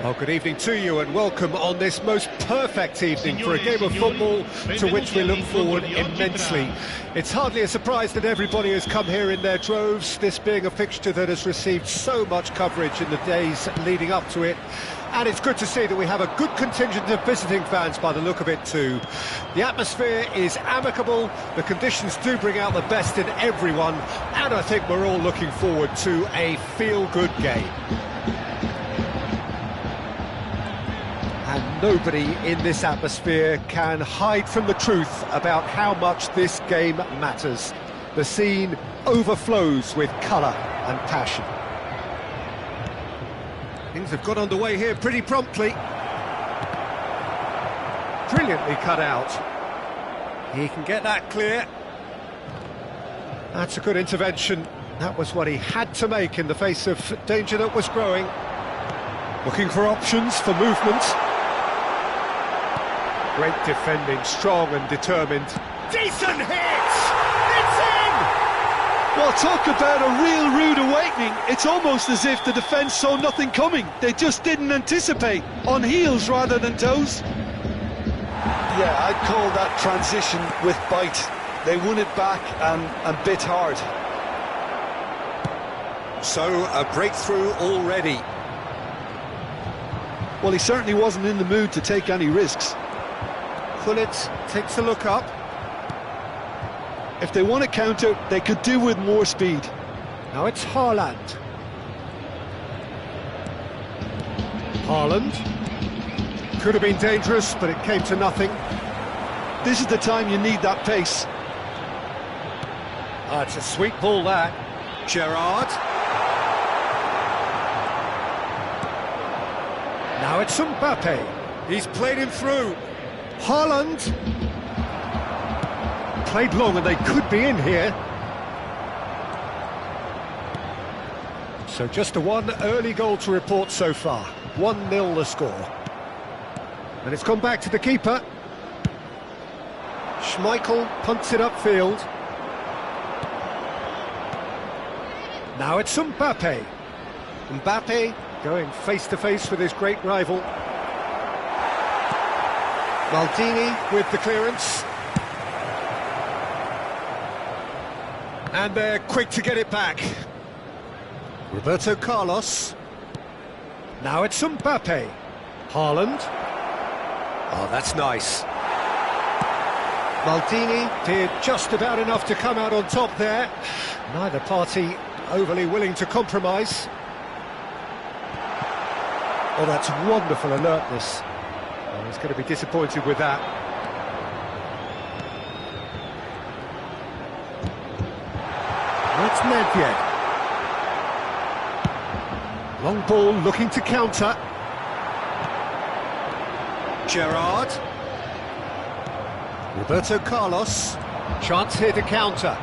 Well, good evening to you and welcome on this most perfect evening for a game of football to which we look forward immensely. It's hardly a surprise that everybody has come here in their droves, this being a fixture that has received so much coverage in the days leading up to it. And it's good to see that we have a good contingent of visiting fans by the look of it too. The atmosphere is amicable, the conditions do bring out the best in everyone, and I think we're all looking forward to a feel-good game. And nobody in this atmosphere can hide from the truth about how much this game matters. The scene overflows with colour and passion. Things have got underway here pretty promptly. Brilliantly cut out. He can get that clear. That's a good intervention. That was what he had to make in the face of danger that was growing. Looking for options for movement. Great defending, strong and determined. Decent hit! It's in! Well, talk about a real rude awakening. It's almost as if the defence saw nothing coming. They just didn't anticipate. On heels rather than toes. Yeah, I'd call that transition with bite. They won it back and bit hard. So, a breakthrough already. Well, he certainly wasn't in the mood to take any risks. Gullit takes a look up. If they want to counter, they could do with more speed. Now it's Haaland. Haaland. Could have been dangerous, but it came to nothing. This is the time you need that pace. It's a sweet ball, that. Gerrard. Now it's Mbappe. He's played him through. Haaland. Played long and they could be in here. So just the one early goal to report so far. 1-0 the score. And it's gone back to the keeper. Schmeichel punts it upfield. Now it's Mbappe. Mbappe going face-to-face with his great rival. Maldini with the clearance. And they're quick to get it back. Roberto Carlos. Now it's Mbappe. Haaland. Oh, that's nice. Maldini did just about enough to come out on top there. Neither party overly willing to compromise. Oh, that's wonderful alertness. Oh, he's going to be disappointed with that. That's Nedved. Long ball looking to counter. Gerrard. Roberto Carlos. Chance here to counter.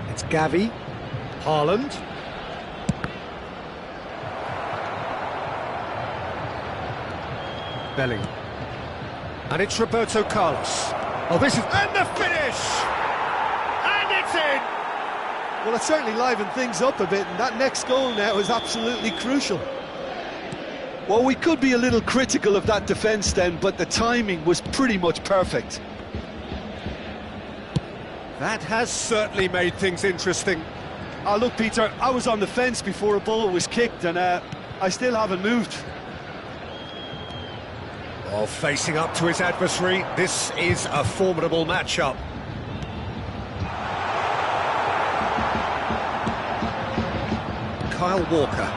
It's Gavi. Haaland. Belling. And it's Roberto Carlos. Oh, this is... And the finish! And it's in! Well, it certainly livened things up a bit, and that next goal now is absolutely crucial. Well, we could be a little critical of that defence then, but the timing was pretty much perfect. That has certainly made things interesting. Oh, look, Peter, I was on the fence before a ball was kicked, and I still haven't moved. Oh, facing up to his adversary, this is a formidable matchup. Kyle Walker.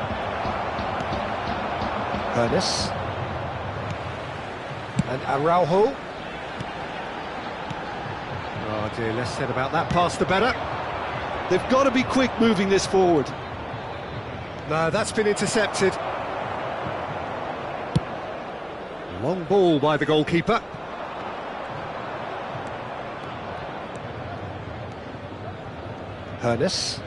Ernest. And Araujo. Oh dear, less said about that pass the better. They've got to be quick moving this forward. No, that's been intercepted. Long ball by the goalkeeper. Ernest.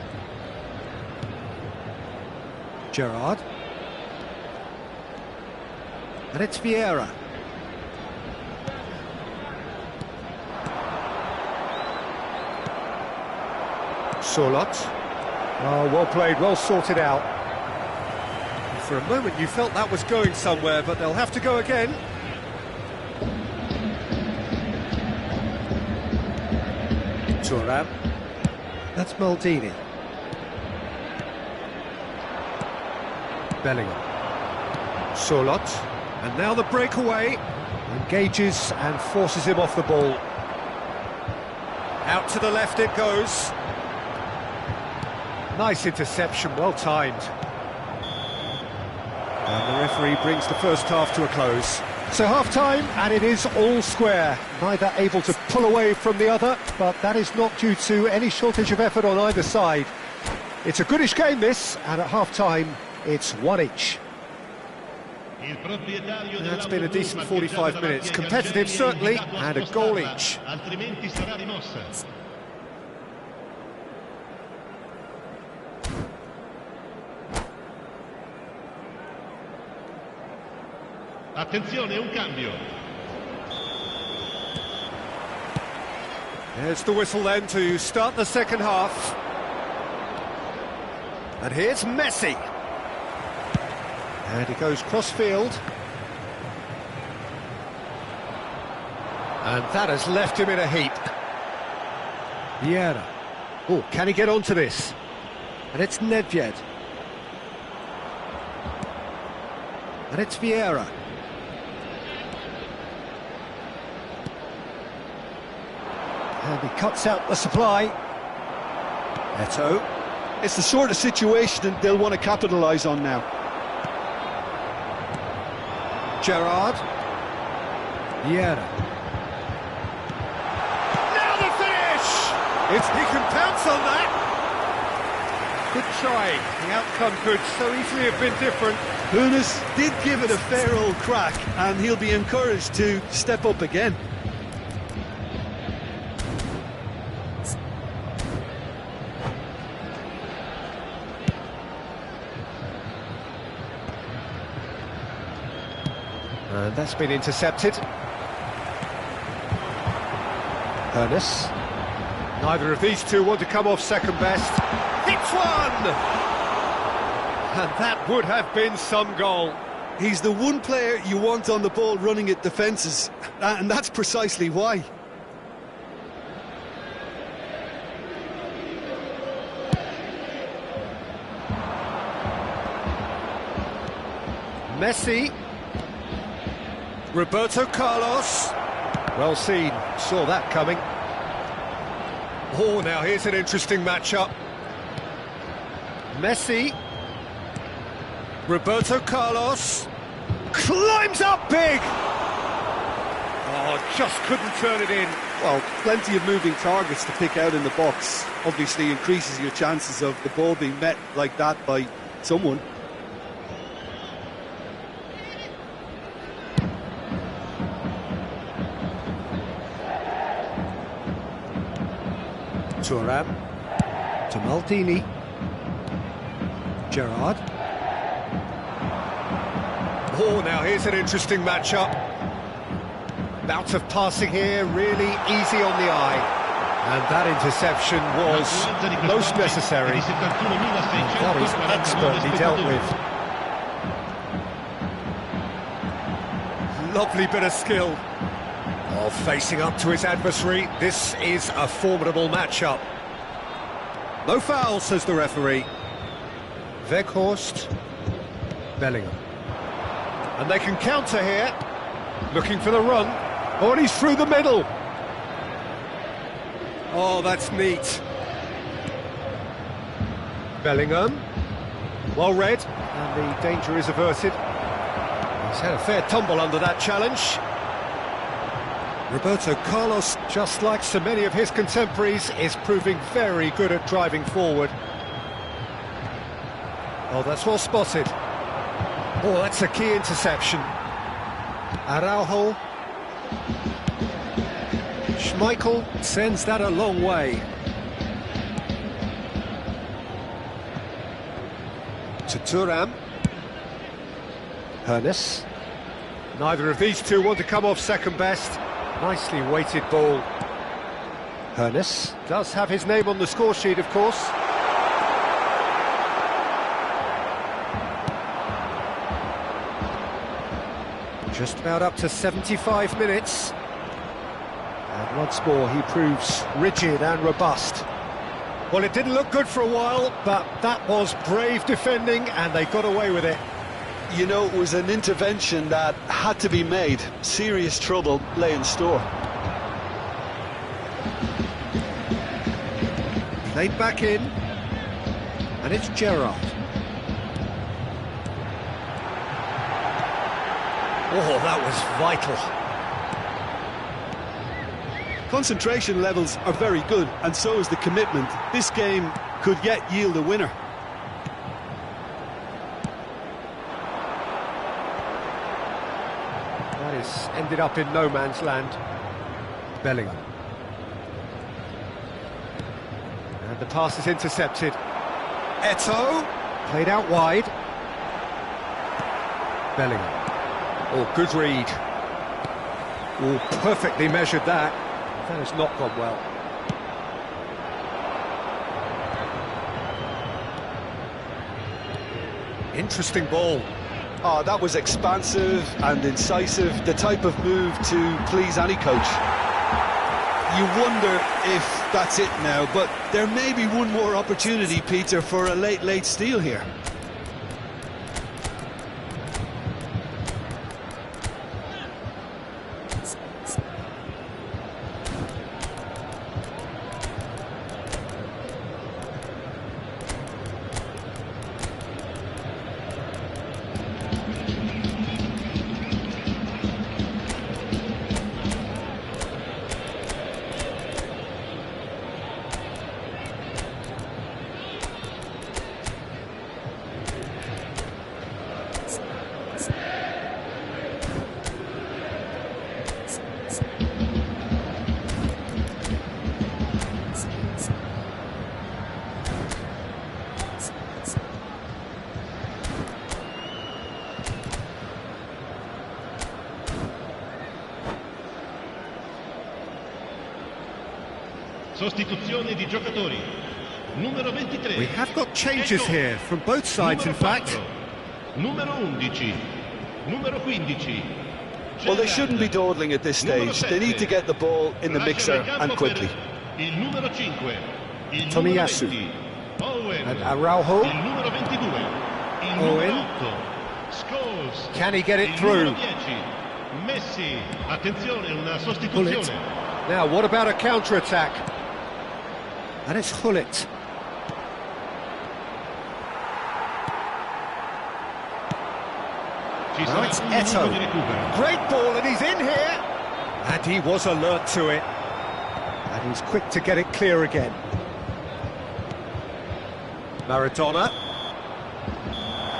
Gerrard. And it's Vieira. Solot. Oh, well played, well sorted out. For a moment you felt that was going somewhere, but they'll have to go again. Thuram. That's Maldini. Bellingham. Solot. And now the breakaway. Engages and forces him off the ball. Out to the left it goes. Nice interception, well timed. And the referee brings the first half to a close. So half-time, and it is all square. Neither able to pull away from the other, but that is not due to any shortage of effort on either side. It's a goodish game, this, and at half-time, it's one each. That's been a decent 45 minutes. Competitive, certainly, and a goal each. Attenzione, un cambio. There's the whistle then to start the second half. And here's Messi. And he goes cross-field. And that has left him in a heap. Vieira. Oh, can he get onto this? And it's Nedved. And it's Vieira. And he cuts out the supply. Eto'o. It's the sort of situation that they'll want to capitalise on now. Gerrard. Vieira. Now the finish! If he can pounce on that. Good try. The outcome could so easily have been different. Nunes did give it a fair old crack, and he'll be encouraged to step up again. And that's been intercepted. Ernest. Neither of these two want to come off second best. Hits one! And that would have been some goal. He's the one player you want on the ball running at defences, and that's precisely why. Messi. Roberto Carlos. Well seen, saw that coming. Oh, now here's an interesting matchup. Messi. Roberto Carlos. Climbs up big! Oh, just couldn't turn it in. Well, plenty of moving targets to pick out in the box. Obviously increases your chances of the ball being met like that by someone. Thuram to Maldini. Gerrard. Oh, now here's an interesting matchup. Bout of passing here, really easy on the eye. And that interception was most necessary. That is expertly dealt with. Lovely bit of skill. Oh, facing up to his adversary, this is a formidable matchup. No foul, says the referee. Weghorst. Bellingham. And they can counter here. Looking for the run. Oh, and he's through the middle. Oh, that's neat. Bellingham. Well read. And the danger is averted. He's had a fair tumble under that challenge. Roberto Carlos, just like so many of his contemporaries, is proving very good at driving forward. Oh, that's well spotted. Oh, that's a key interception. Araujo. Schmeichel sends that a long way. To Thuram. Ernest. Neither of these two want to come off second best. Nicely weighted ball. Ernest does have his name on the score sheet, of course. Just about up to 75 minutes. And once more he proves rigid and robust. Well, it didn't look good for a while, but that was brave defending and they got away with it. You know, it was an intervention that had to be made. Serious trouble lay in store. Played back in, and it's Gerrard. Oh, that was vital. Concentration levels are very good, and so is the commitment. This game could yet yield a winner. That is ended up in no man's land. Bellingham. And the pass is intercepted. Eto'o, played out wide. Bellingham. Oh, good read. Oh, perfectly measured that. That has not gone well. Interesting ball. Oh, that was expansive and incisive, the type of move to please any coach. You wonder if that's it now, but there may be one more opportunity, Peter, for a late steal here. Sostituzione di giocatori. Numero 23. We have got changes here from both sides, in fact. Numero 11. Numero 15. Well, they shouldn't be dawdling at this stage. They need to get the ball in the mixer and quickly. Il numero 5. Tomiyasu. Owen. And Araujo. Il numero 22. Il Owen. numero 8. Scholes. Can he get it Il through? numero 10. Messi. Attenzione, una Gullit. sostituzione. Now, what about a counter-attack? And it's Gullit. Now it's Eto'o. Great ball, and he's in here. And he was alert to it. And he's quick to get it clear again. Maradona.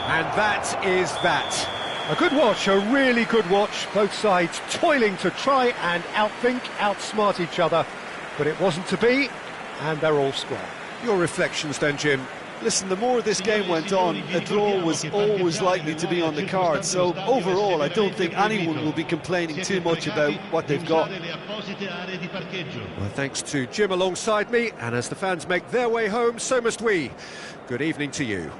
And that is that. A good watch, a really good watch. Both sides toiling to try and outthink, outsmart each other. But it wasn't to be, and they're all square. Your reflections then, Jim? Listen, the more this game went on, a draw was always likely to be on the card. So overall, I don't think anyone will be complaining too much about what they've got. Well, thanks to Jim alongside me, and as the fans make their way home, so must we. Good evening to you.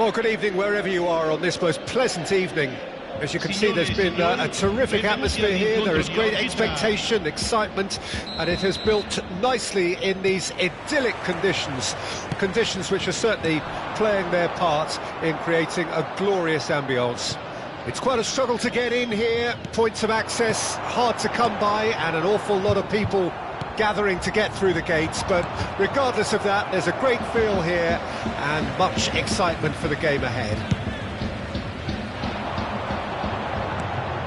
Well, good evening wherever you are on this most pleasant evening. As you can see, there's been a terrific atmosphere here. There is great expectation, excitement, and it has built nicely in these idyllic conditions. Conditions which are certainly playing their part in creating a glorious ambience. It's quite a struggle to get in here, points of access hard to come by, and an awful lot of people gathering to get through the gates, but regardless of that, there's a great feel here and much excitement for the game ahead.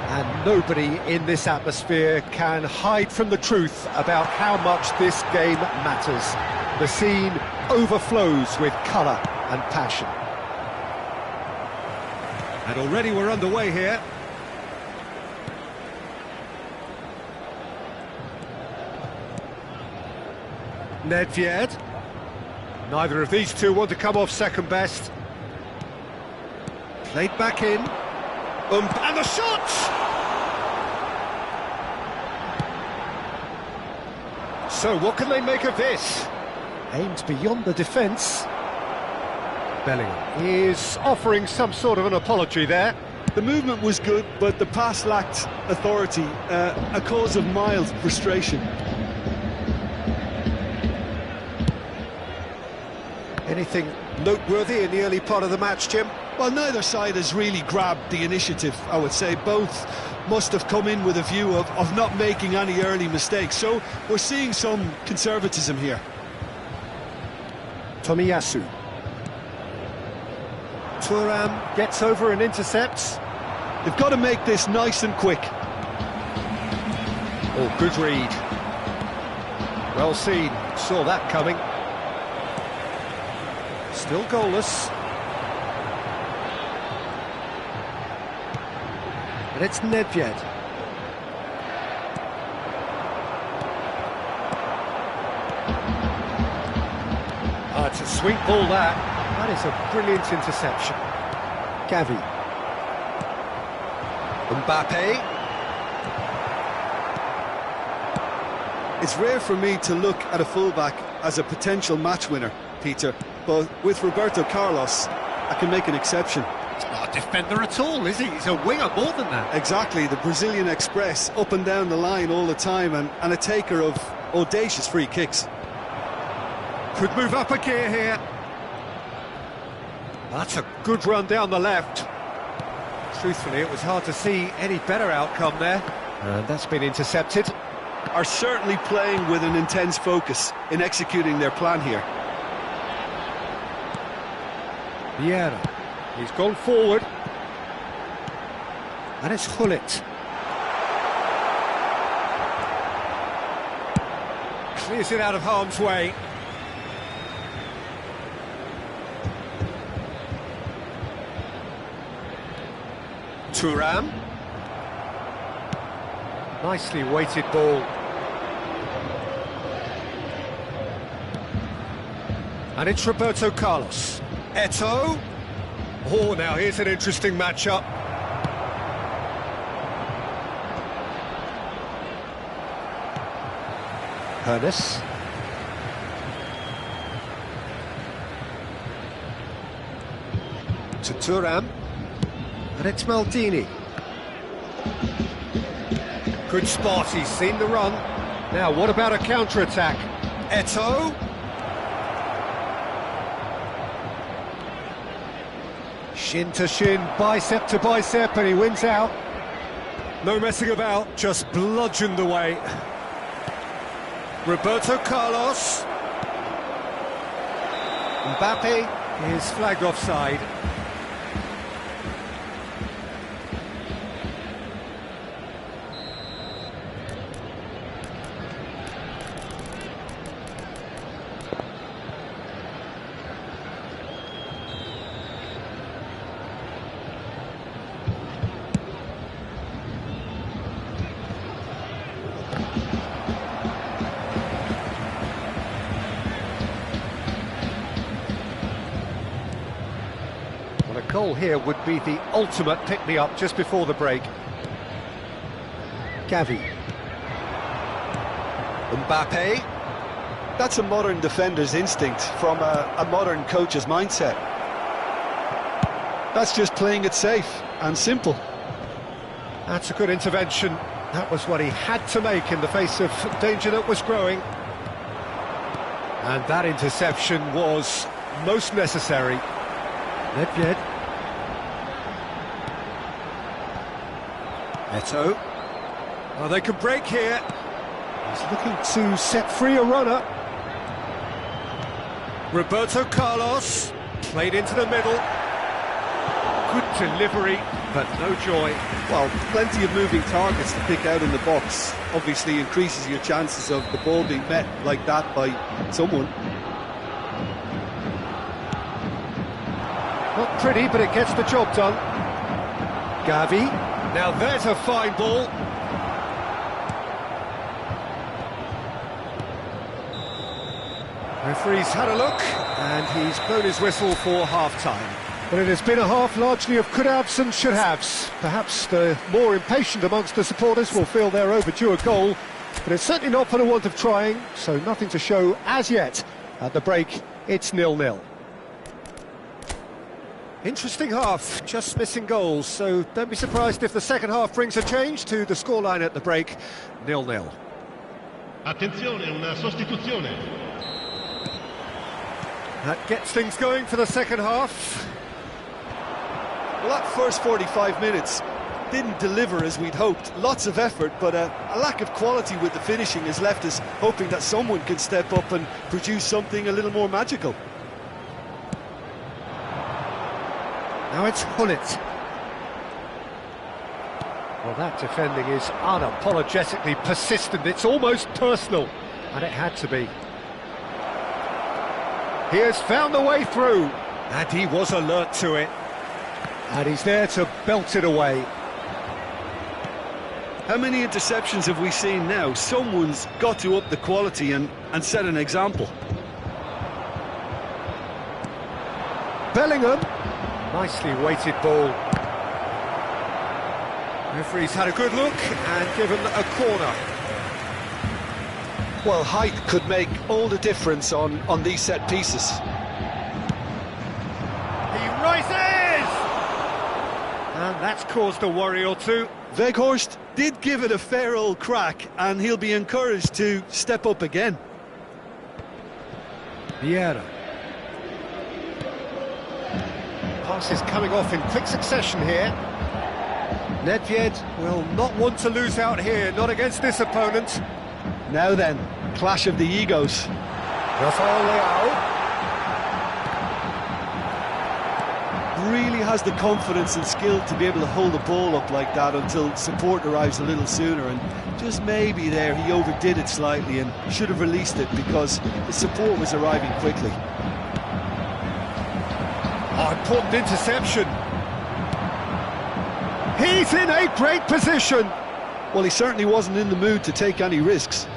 And nobody in this atmosphere can hide from the truth about how much this game matters. The scene overflows with colour and passion. And already we're underway here. Nedved. Neither of these two want to come off second best. Played back in. And the shot! So what can they make of this? Aimed beyond the defence. Bellingham is offering some sort of an apology there. The movement was good, but the pass lacked authority, a cause of mild frustration. Anything noteworthy in the early part of the match, Jim? Well, neither side has really grabbed the initiative, I would say. Both must have come in with a view of not making any early mistakes, so we're seeing some conservatism here. Tomiyasu. Thuram gets over and intercepts. They've got to make this nice and quick. Oh, good read. Well seen, saw that coming. Still goalless. And it's Nedved. It's a sweet ball that. That is a brilliant interception. Gavi. Mbappe. It's rare for me to look at a fullback as a potential match winner, Peter, but with Roberto Carlos, I can make an exception. He's not a defender at all, is he? He's a winger more than that. Exactly, the Brazilian Express, up and down the line all the time, and a taker of audacious free kicks. Could move up a gear here. That's a good run down the left. Truthfully, it was hard to see any better outcome there. And that's been intercepted. Are certainly playing with an intense focus in executing their plan here. Vieira. He's gone forward. And it's Hullet. Clears it out of harm's way. Thuram. Nicely weighted ball. And it's Roberto Carlos. Eto'o. Oh, now here's an interesting matchup. Hernes. To Thuram. And it's Maldini. Good spot, he's seen the run. Now, what about a counter-attack? Eto'o. Shin to shin, bicep to bicep, and he wins out. No messing about, just bludgeoned away. Roberto Carlos. Mbappe is flagged offside. A goal here would be the ultimate pick-me-up just before the break. Gavi. Mbappe. That's a modern defender's instinct from a modern coach's mindset. That's just playing it safe and simple. That's a good intervention. That was what he had to make in the face of danger that was growing. And that interception was most necessary. Nedved. Eto. Oh, they can break here. He's looking to set free a runner. Roberto Carlos played into the middle. Good delivery, but no joy. Well, plenty of moving targets to pick out in the box. Obviously increases your chances of the ball being met like that by someone. Not pretty, but it gets the job done. Gavi. Now there's a fine ball. Referee's had a look, and he's blown his whistle for half-time. But it has been a half largely of could-haves and should-haves. Perhaps the more impatient amongst the supporters will feel they're overdue a goal, but it's certainly not for the want of trying, so nothing to show as yet. At the break, it's 0-0. Interesting half, just missing goals, so don't be surprised if the second half brings a change to the scoreline at the break, 0-0. Attenzione, una sostituzione. That gets things going for the second half. Well, that first 45 minutes didn't deliver as we'd hoped. Lots of effort, but a lack of quality with the finishing has left us hoping that someone can step up and produce something a little more magical. Now it's Hullet. Well, that defending is unapologetically persistent. It's almost personal, and it had to be. He has found the way through, and he was alert to it. And he's there to belt it away. How many interceptions have we seen now? Someone's got to up the quality and set an example. Bellingham. Nicely weighted ball. Referee's had a good look and given a corner. Well, height could make all the difference on these set pieces. He rises! And that's caused a worry or two. Weghorst did give it a fair old crack, and he'll be encouraged to step up again. Vieira. Passes coming off in quick succession here. Nedved will not want to lose out here, not against this opponent. Now then, clash of the egos. Rafael Leao. Really has the confidence and skill to be able to hold the ball up like that until support arrives a little sooner, and just maybe there he overdid it slightly and should have released it because the support was arriving quickly. Oh, important interception. He's in a great position. Well, he certainly wasn't in the mood to take any risks.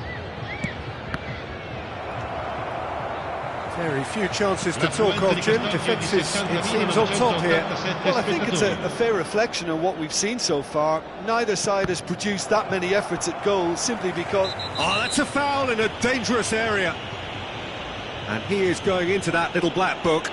Very few chances to talk of, Jim. Defence is, it seems, on top here. Well, I think it's a fair reflection of what we've seen so far. Neither side has produced that many efforts at goal simply because... Oh, that's a foul in a dangerous area. And he is going into that little black book.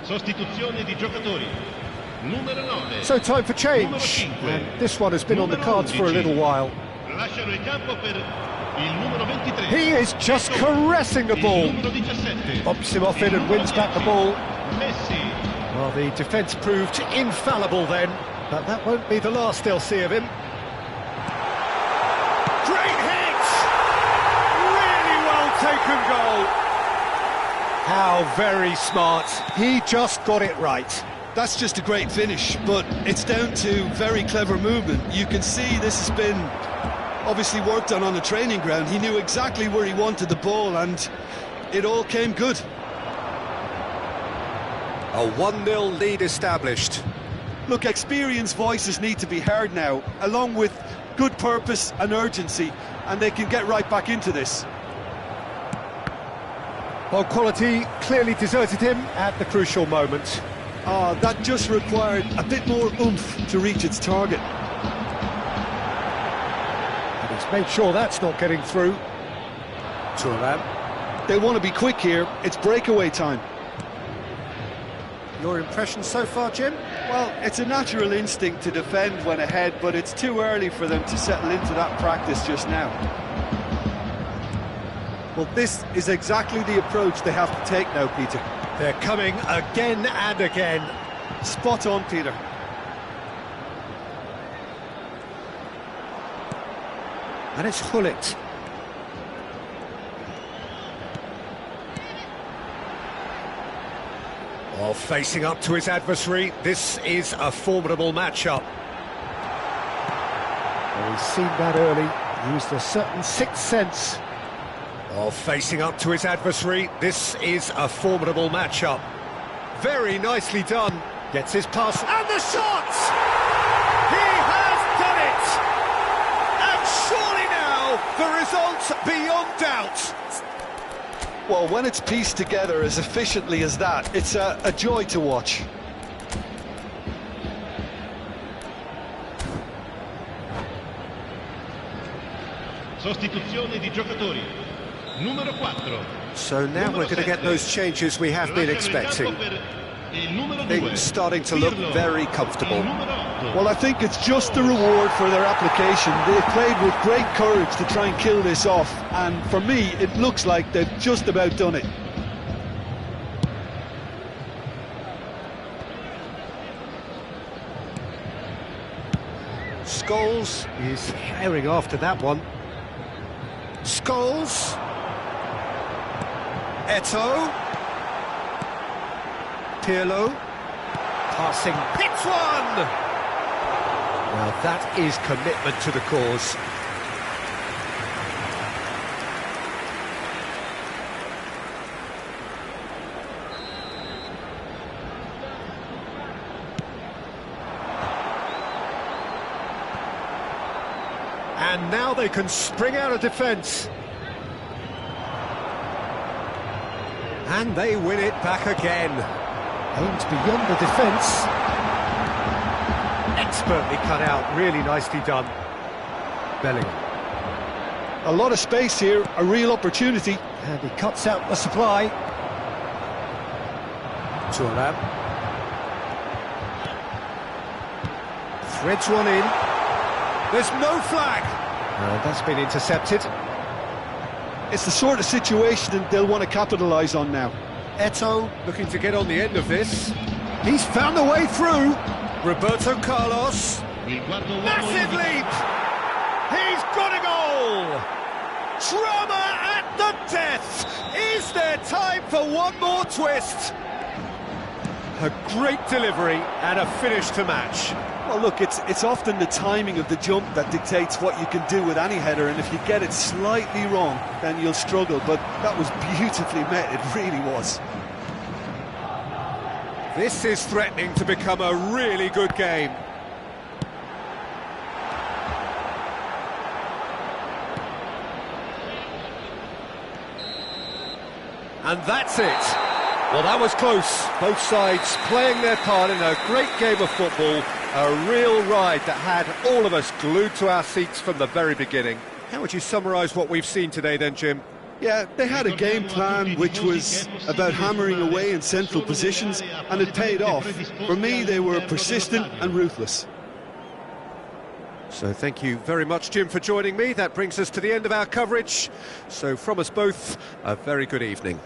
Sostituzione di giocatori. Numero 9. So time for change. And this one has been on the cards for a little while. Lasciano il campo per il numero 23. He is just caressing the ball. Il numero 17. Bumps him off it and wins back the ball. Messi. Well, the defence proved infallible then, but that won't be the last they'll see of him. Great hit! Really well taken goal. How very smart. He just got it right. That's just a great finish, but it's down to very clever movement. You can see this has been Obviously worked on the training ground. He knew exactly where he wanted the ball, and it all came good. A 1-0 lead established. Look, experienced voices need to be heard now, along with good purpose and urgency, and they can get right back into this. Well, quality clearly deserted him at the crucial moment. That just required a bit more oomph to reach its target. And he's made sure that's not getting through. Turan. They want to be quick here. It's breakaway time. Your impression so far, Jim? Well, it's a natural instinct to defend when ahead, but it's too early for them to settle into that practice just now. Well, this is exactly the approach they have to take now, Peter. They're coming again and again. Spot on, Peter. And it's Hullet. Well, facing up to his adversary, this is a formidable matchup. Well, he's seen that early, used a certain sixth sense. Well, facing up to his adversary, this is a formidable matchup. Very nicely done. Gets his pass, and the shot! He has done it! And surely now, the result beyond doubt. Well, when it's pieced together as efficiently as that, it's a joy to watch. Sostituzione di giocatori. Numero 4. So now we're going to get those changes we have been expecting. Things starting to look very comfortable. Well, I think it's just the reward for their application. They've played with great courage to try and kill this off, and for me, it looks like they've just about done it. Scholes is herring after that one. Scholes. Eto'o. Pirlo. Passing. Hits one! Now that is commitment to the cause. And now they can spring out of defence. And they win it back again. Aimed beyond the defence. Expertly cut out, really nicely done. Bellingham. A lot of space here, a real opportunity. And he cuts out the supply. Turan. Threads one in. There's no flag. That's been intercepted. It's the sort of situation that they'll want to capitalise on now. Eto'o looking to get on the end of this. He's found a way through. Roberto Carlos. Massive leap! He's got a goal! Drama at the death! Is there time for one more twist? A great delivery and a finish to match. Well, look, it's often the timing of the jump that dictates what you can do with any header, and if you get it slightly wrong, then you'll struggle, but that was beautifully met, it really was. This is threatening to become a really good game. And that's it. Well, that was close. Both sides playing their part in a great game of football. A real ride that had all of us glued to our seats from the very beginning. How would you summarise what we've seen today then, Jim? Yeah, they had a game plan which was about hammering away in central positions, and it paid off. For me, they were persistent and ruthless. So thank you very much, Jim, for joining me. That brings us to the end of our coverage. So from us both, a very good evening.